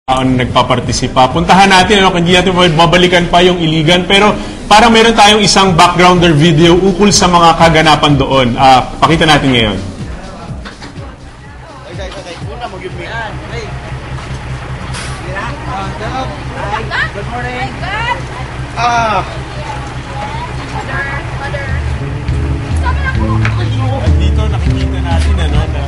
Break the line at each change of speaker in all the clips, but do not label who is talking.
nagpapartisipa. Puntahan natin, hindi natin babalikan pa yung Iligan, pero parang meron tayong isang backgrounder video ukol sa mga kaganapan doon. Pakita natin ngayon.
Good morning.
Dito nakikita natin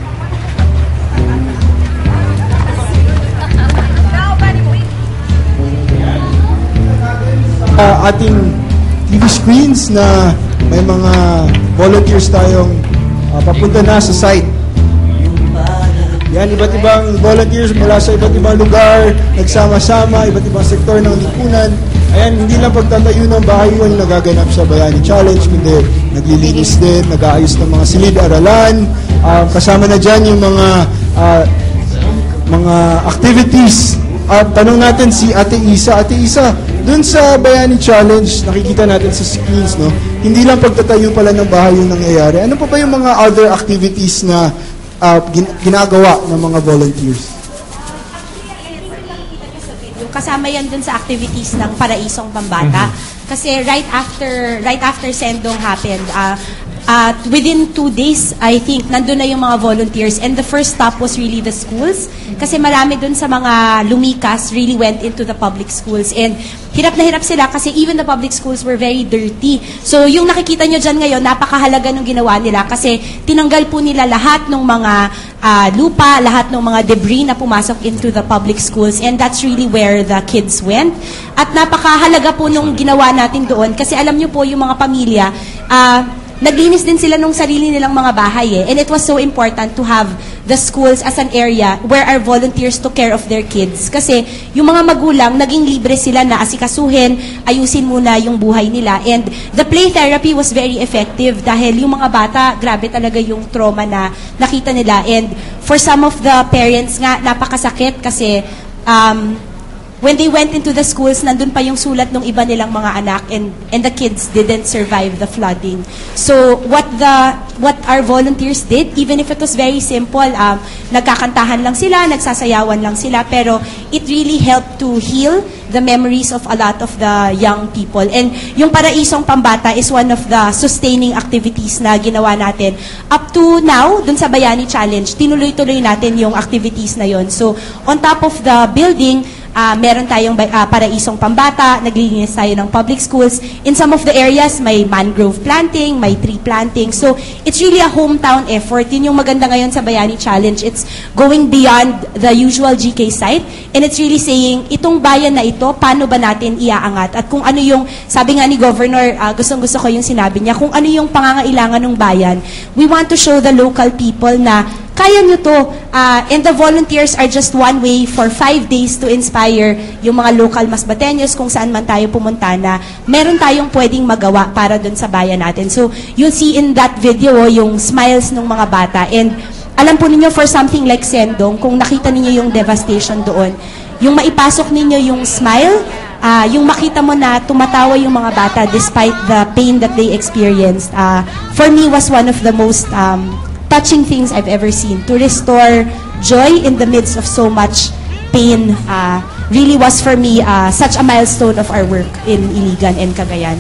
ating TV screens na may mga volunteers tayong papunta na sa site. Yan, iba't ibang volunteers mula sa iba't ibang lugar, nagsama-sama, iba't ibang sektor ng lipunan. Ayan, hindi lang pagtatayo ng bahay yung nagaganap sa Bayani Challenge, kundi naglilinis din, nag-aayos ng mga silid-aralan. Kasama na dyan yung mga activities. Tanong natin si Ate Isa. Ate Isa, dun sa Bayani Challenge, nakikita natin sa screens, no? Hindi lang pagtatayo pala ng bahay yung nangyayari. Ano pa ba yung mga other activities na ginagawa ng mga volunteers?
Kasama yan dun sa activities ng Paraisong Pambata. Kasi right after Sendong happened, within 2 days, I think, nandun na yung mga volunteers. And the first stop was really the schools. Kasi marami dun sa mga lumikas really went into the public schools. And hirap na hirap sila kasi even the public schools were very dirty. So yung nakikita nyo dyan ngayon, napakahalaga ng ginawa nila kasi tinanggal po nila lahat ng mga lupa, lahat ng mga debris na pumasok into the public schools. And that's really where the kids went. At napakahalaga po nung ginawa natin doon kasi alam nyo po yung mga pamilya, naglinis din sila nung sarili nilang mga bahay And it was so important to have the schools as an area where our volunteers took care of their kids. Kasi yung mga magulang, naging libre sila na asikasuhin, ayusin muna yung buhay nila. And the play therapy was very effective dahil yung mga bata, grabe talaga yung trauma na nakita nila. And for some of the parents nga, napakasakit kasi when they went into the schools, nandun pa yung sulat ng iba nilang mga anak and the kids didn't survive the flooding. So what our volunteers did, even if it was very simple, nagkakantahan lang sila, nagsasayawan lang sila, pero it really helped to heal the memories of a lot of the young people. And yung Paraisong Pambata is one of the sustaining activities na ginawa natin. Up to now, dun sa Bayani Challenge, tinuloy-tuloy natin yung activities na yon. So on top of the building, meron tayong Paraisong Pambata, naglilinis tayo ng public schools. In some of the areas, may mangrove planting, may tree planting. So, it's really a hometown effort. Yun yung maganda ngayon sa Bayani Challenge. It's going beyond the usual GK site. And it's really saying, itong bayan na ito, paano ba natin iaangat? At kung ano yung, sabi nga ni Governor, gustong-gusto ko yung sinabi niya, kung ano yung pangangailangan ng bayan, we want to show the local people na kaya nyo to. And the volunteers are just one way for 5 days to inspire yung mga local Masbateños kung saan man tayo pumunta na meron tayong pwedeng magawa para dun sa bayan natin. So, you'll see in that video yung smiles ng mga bata. And alam po ninyo, for something like Sendong, kung nakita ninyo yung devastation doon, yung maipasok ninyo yung smile, yung makita mo na tumatawa yung mga bata despite the pain that they experienced, for me was one of the most touching things I've ever seen. To restore joy in the midst of so much pain really was for me such a milestone of our work in Iligan and Cagayan.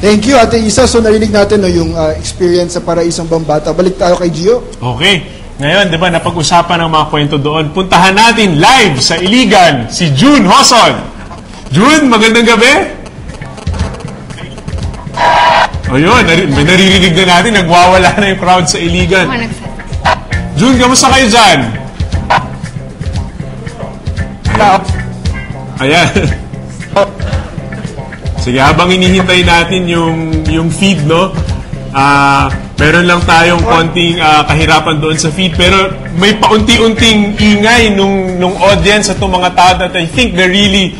Thank you, Ate Isa. So narinig natin yung experience sa Paraisong Pambata. Balik tayo kay Gio.
Okay. Ngayon, di ba, napag-usapan ng mga kwento doon. Puntahan natin live sa Iligan si June Hoson. June, magandang gabi. Ayun, may naririnig na natin, nagwawala na yung crowd sa Iligan. June, kamusta kayo dyan? Ayan. Sige, habang inihintay natin yung feed, no? Meron lang tayong konting kahirapan doon sa feed, pero may paunti-unting ingay nung audience at mga tao that I think they're really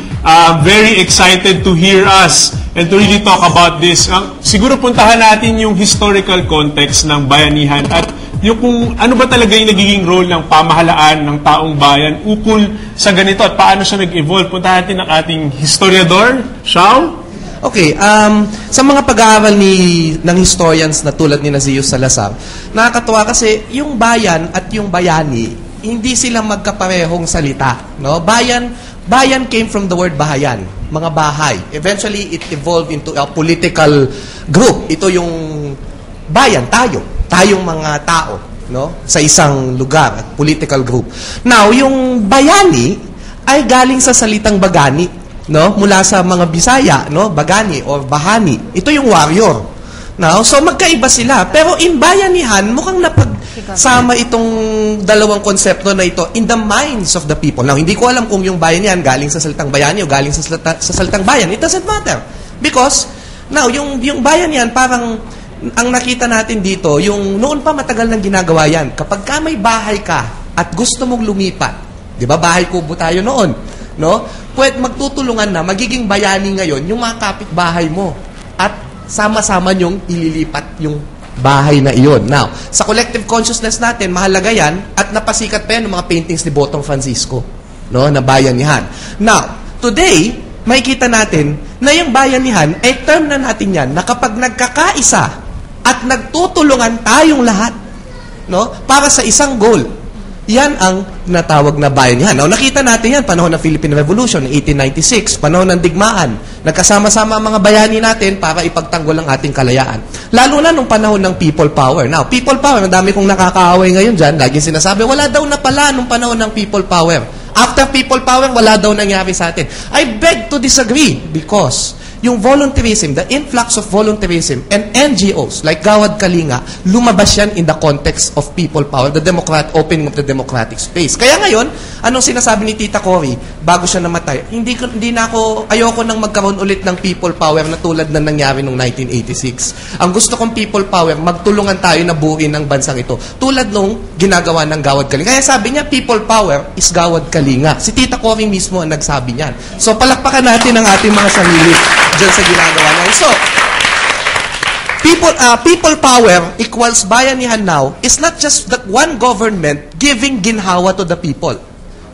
very excited to hear us and to really talk about this. Siguro puntahan natin yung historical context ng bayanihan at yung kung ano ba talaga yung nagiging role ng pamahalaan ng taong bayan ukol sa ganito at paano siya nag-evolve. Puntahan natin ang ating historiador, Shao.
Okay, sa mga pag-aaral ng historians na tulad ni Zio Salazar, nakakatuwa kasi yung bayan at yung bayani, hindi sila magkaparehong salita, no? Bayan came from the word bahayan, mga bahay. Eventually, it evolved into a political group. Ito yung bayan, tayong mga tao, no? Sa isang lugar, political group. Now, yung bayani ay galing sa salitang bagani, no? Mula sa mga Bisaya, no? Bagani or bahani. Ito yung warrior. Now, so magkaiba sila. Pero in bayanihan, mukhang napagsama itong dalawang konsepto na ito in the minds of the people. Now, hindi ko alam kung yung bayanihan galing sa salitang bayani o galing sa salitang bayan. It doesn't matter. Because, now, yung bayanihan, parang ang nakita natin dito, yung noon pa matagal nang ginagawa yan. Kapag ka may bahay ka at gusto mong lumipat, di ba, bahay kubo tayo noon, no? Pwede magtutulungan na, magiging bayani ngayon, yung mga kapitbahay mo. At sama-sama nyong ililipat yung bahay na iyon. Now, sa collective consciousness natin, mahalaga yan at napasikat pa yan ng mga paintings ni Botong Francisco, no, na bayanihan. Now, today, makikita natin na yung bayanihan ay term na natin yan na kapag nagkakaisa at nagtutulungan tayong lahat, no, para sa isang goal, yan ang natawag na bayanihan. Now, nakita natin yan, panahon ng Philippine Revolution, 1896, panahon ng digmaan. Nagkasama-sama ang mga bayani natin para ipagtanggol ang ating kalayaan. Lalo na nung panahon ng people power. Now, people power, madami kong nakakaaway ngayon dyan, laging sinasabi, wala daw na pala nung panahon ng people power. After people power, wala daw nangyari sa atin. I beg to disagree because yung volunteerism, the influx of volunteerism and NGOs like Gawad Kalinga, lumabas yan in the context of people power, the opening of the democratic space. Kaya ngayon, anong sinasabi ni Tita Cory bago siya namatay? Ayoko nang magkaroon ulit ng people power na tulad na nangyari noong 1986. Ang gusto kong people power, magtulungan tayo na buuin ang bansang ito. Tulad nung ginagawa ng Gawad Kalinga. Kaya sabi niya, people power is Gawad Kalinga. Si Tita Cory mismo ang nagsabi niyan. So, palakpakan natin ang ating mga sarili dyan sa ginagawa niya. So, people power equals bayanihan now is not just that one government giving ginhawa to the people.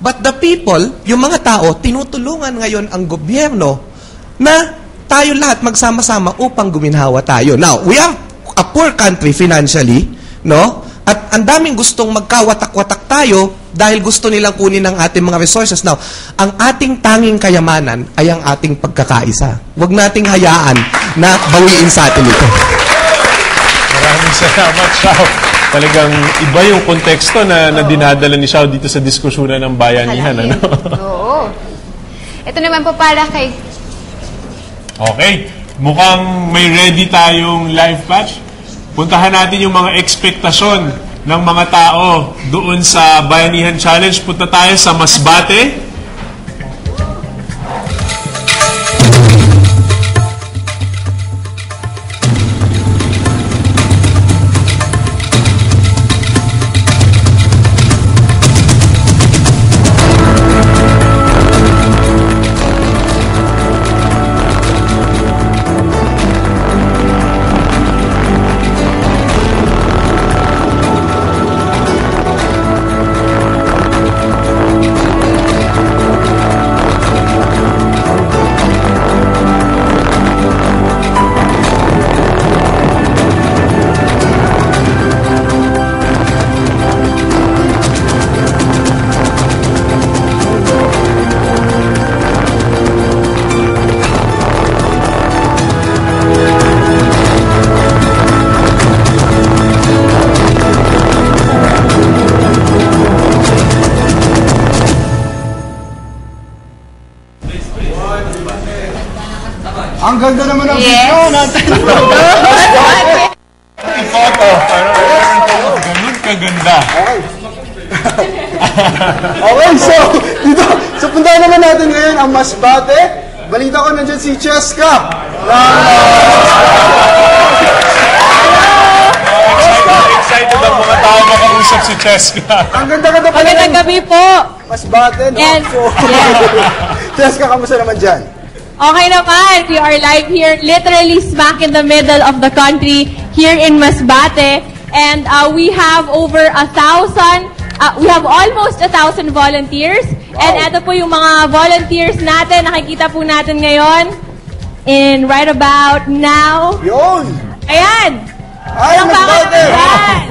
But the people, yung mga tao, tinutulungan ngayon ang gobyerno na tayo lahat magsama-sama upang guminhawa tayo. Now, we are a poor country financially, no? At ang daming gustong magkawatak-watak tayo dahil gusto nilang kunin ang ating mga resources. Now, ang ating tanging kayamanan ay ang ating pagkakaisa. Huwag nating hayaan na bawiin sa atin ito.
Maraming salamat, Xiao. Talagang iba yung konteksto na dinadala ni Xiao dito sa diskusyonan ng bayanihan. Ano?
Oo. Ito naman po para kay...
Okay. Mukhang may ready tayong live patch. Puntahan natin yung mga ekspektasyon ng mga tao doon sa Bayanihan Challenge. Punta tayo sa Masbate.
Ang ganda naman ng video natin.
Photo. Ganun kaganda.
Okay, so puntahan naman natin ngayon ang Masbate. Balita ko nandiyan si Cheska.
Excited ang mga tao makausap si Cheska.
Ang ganda-ganda pala.
Magandang gabi po.
Masbate, no?
Yes.
So, Cheska, kamusta naman dyan?
Okay naman. We are live here, literally smack in the middle of the country, here in Masbate. And we have over 1,000, we have almost 1,000 volunteers. Wow. And ito po yung mga volunteers natin, nakikita po natin ngayon, in right about now.
Yun!
Ayan!
Ay, Masbate!
Ayan!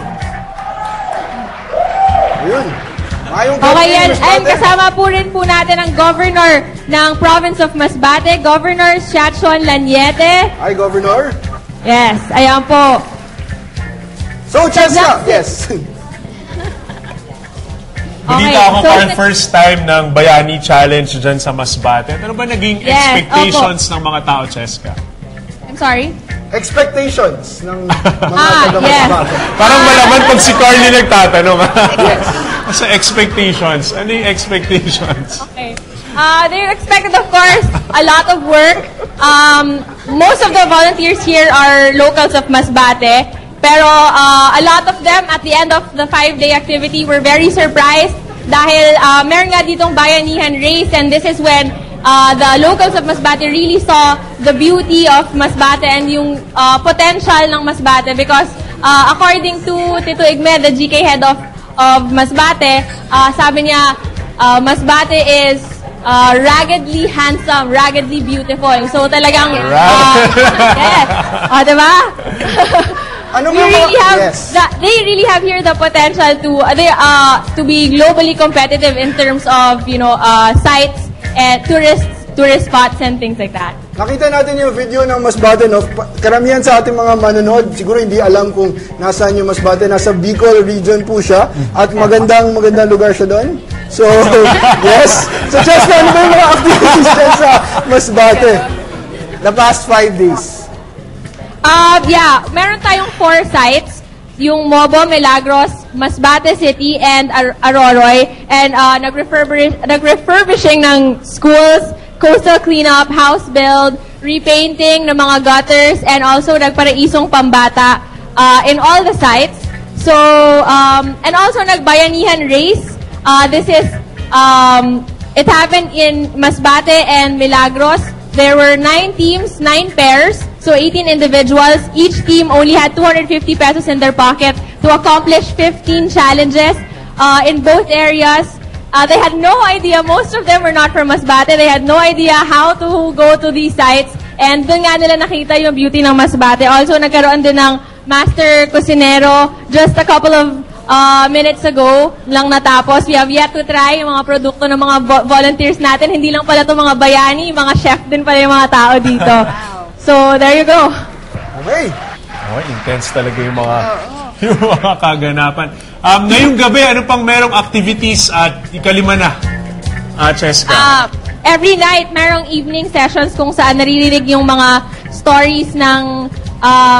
Yun.
Okay, yan. And kasama po rin po natin ang governor ng province of Masbate, Governor Siachon Laniete.
Hi, Governor.
Yes, ayan po.
So, Cheska, yes.
Balita ako, Carl, first time ng Bayani Challenge dyan sa Masbate. Ano ba naging expectations ng mga tao, Cheska?
I'm sorry?
Expectations ng mga taga-Masbate.
Parang malaman pag si Carly nagtatanong. Sa expectations. Ano yung expectations?
Okay. They expected, of course, a lot of work. Most of the volunteers here are locals of Masbate. Pero a lot of them, at the end of the 5-day activity, were very surprised dahil meron nga ditong bayanihan race, and this is when the locals of Masbate really saw the beauty of Masbate and yung potential ng Masbate, because according to Tito Igme, the GK head of Masbate, sabi niya, Masbate is raggedly handsome, raggedly beautiful. So talagang yes. Diba?
Ano
they really have here the potential to be globally competitive in terms of sites and tourist spots and things like that.
Nakita natin yung video ng Masbate, no? Karamihan sa ating mga manonood, siguro hindi alam kung nasaan yung Masbate. Nasa Bicol region po siya. At magandang lugar siya doon. So, yes. So, just ano ba yung mga activities dyan sa Masbate? The past 5 days.
Meron tayong 4 sites. Yung Mobo, Milagros, Masbate City, and Aroroy. And nag-refurbishing ng schools, coastal cleanup, house build, repainting ng mga gutters, and also nagparaisong pambata in all the sites. So, and also nagbayanihan race. This is, it happened in Masbate and Milagros. There were 9 teams, 9 pairs, so 18 individuals. Each team only had 250 pesos in their pocket to accomplish 15 challenges in both areas. They had no idea, most of them were not from Masbate, they had no idea how to go to these sites. And doon nga nila nakita yung beauty ng Masbate. Also, nagkaroon din ng Master Cocinero just a couple of minutes ago lang natapos. We have yet to try yung mga produkto ng mga volunteers natin. Hindi lang pala ito mga bayani, mga chef din pala yung mga tao dito. So, there you go.
Okay.
Intense talaga yung mga kaganapan. Ngayong gabi, ano pang merong activities at ikalima na, Cheska?
Every night, merong evening sessions kung saan naririnig yung mga stories ng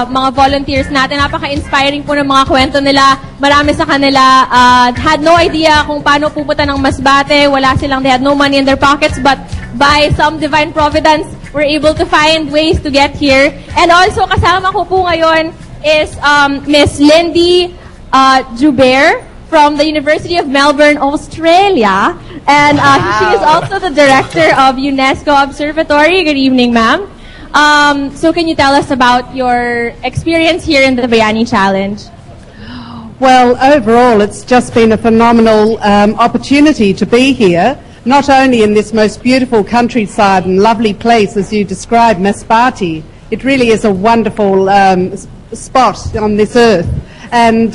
mga volunteers natin. Napaka-inspiring po ng mga kwento nila. Marami sa kanila had no idea kung paano pupunta ng Masbate. They had no money in their pockets, but by some divine providence, we're able to find ways to get here. And also, kasama ko po ngayon is Miss Lindy Joubert from the University of Melbourne, Australia. And she is also the director of UNESCO Observatory. Good evening, ma'am. So can you tell us about your experience here in the Bayani Challenge?
Well, overall, it's just been a phenomenal opportunity to be here, not only in this most beautiful countryside and lovely place, as you described, Masbate. It really is a wonderful spot on this earth. And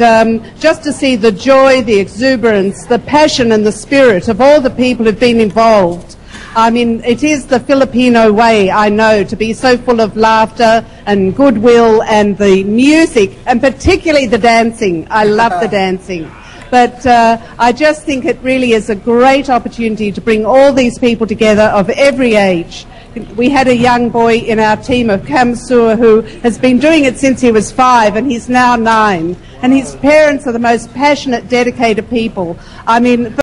just to see the joy, the exuberance, the passion and the spirit of all the people who've been involved. I mean, it is the Filipino way, I know, to be so full of laughter and goodwill, and the music, and particularly the dancing. I love the dancing. But I just think it really is a great opportunity to bring all these people together of every age. We had a young boy in our team of Kamsur who has been doing it since he was 5, and he's now 9. And his parents are the most passionate, dedicated people. I mean,